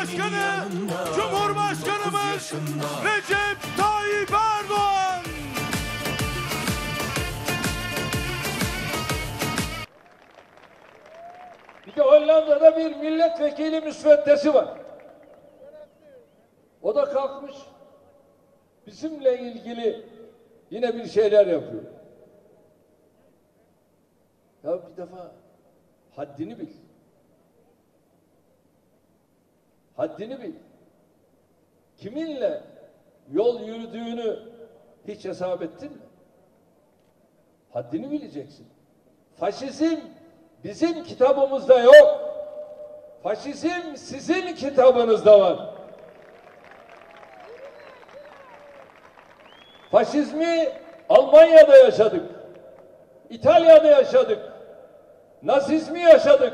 Başkanı Cumhurbaşkanımız Recep Tayyip Erdoğan. Bir de Hollanda'da bir milletvekili müsveddesi var. O da kalkmış bizimle ilgili yine bir şeyler yapıyor. Ya bir defa haddini bil. Haddini bil. Kiminle yol yürüdüğünü hiç hesap ettin mi? Haddini bileceksin. Faşizm bizim kitabımızda yok. Faşizm sizin kitabınızda var. Faşizmi Almanya'da yaşadık. İtalya'da yaşadık. Nazizmi yaşadık.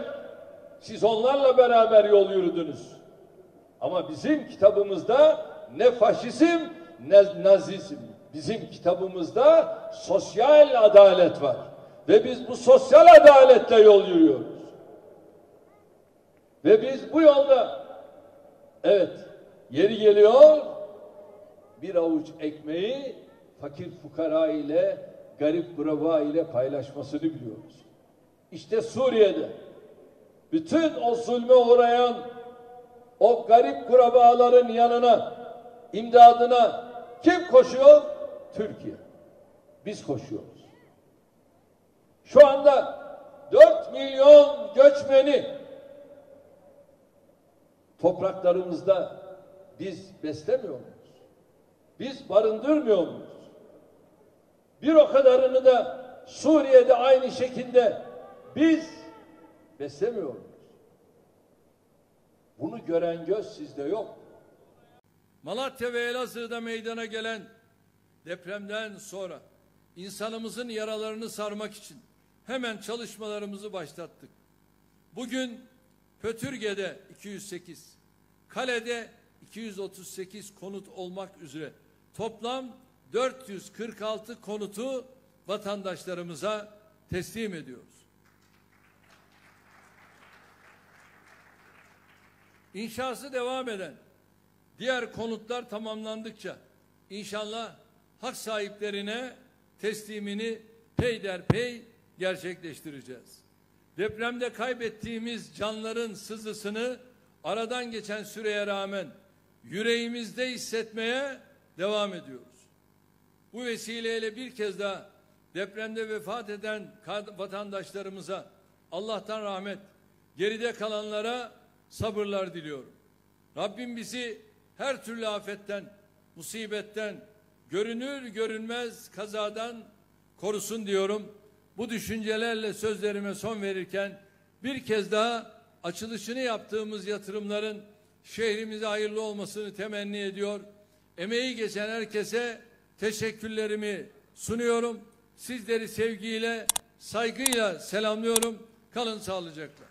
Siz onlarla beraber yol yürüdünüz. Ama bizim kitabımızda ne faşizm ne nazizm. Bizim kitabımızda sosyal adalet var. Ve biz bu sosyal adaletle yol yürüyoruz. Ve biz bu yolda evet yeri geliyor bir avuç ekmeği fakir fukara ile garip kuraba ile paylaşmasını biliyoruz. İşte Suriye'de bütün o zulme uğrayan o garip kurabaların yanına, imdadına kim koşuyor? Türkiye. Biz koşuyoruz. Şu anda 4 milyon göçmeni topraklarımızda biz beslemiyor muyuz? Biz barındırmıyor muyuz? Bir o kadarını da Suriye'de aynı şekilde biz beslemiyor muyuz? Bunu gören göz sizde yok. Malatya ve Elazığ'da meydana gelen depremden sonra insanımızın yaralarını sarmak için hemen çalışmalarımızı başlattık. Bugün Pötürge'de 208, Kale'de 238 konut olmak üzere toplam 446 konutu vatandaşlarımıza teslim ediyoruz. İnşası devam eden diğer konutlar tamamlandıkça inşallah hak sahiplerine teslimini peyderpey gerçekleştireceğiz. Depremde kaybettiğimiz canların sızısını aradan geçen süreye rağmen yüreğimizde hissetmeye devam ediyoruz. Bu vesileyle bir kez daha depremde vefat eden vatandaşlarımıza Allah'tan rahmet, geride kalanlara sabırlar diliyorum. Rabbim bizi her türlü afetten, musibetten, görünür görünmez kazadan korusun diyorum. Bu düşüncelerle sözlerime son verirken bir kez daha açılışını yaptığımız yatırımların şehrimize hayırlı olmasını temenni ediyor. Emeği geçen herkese teşekkürlerimi sunuyorum. Sizleri sevgiyle, saygıyla selamlıyorum. Kalın sağlıcakla.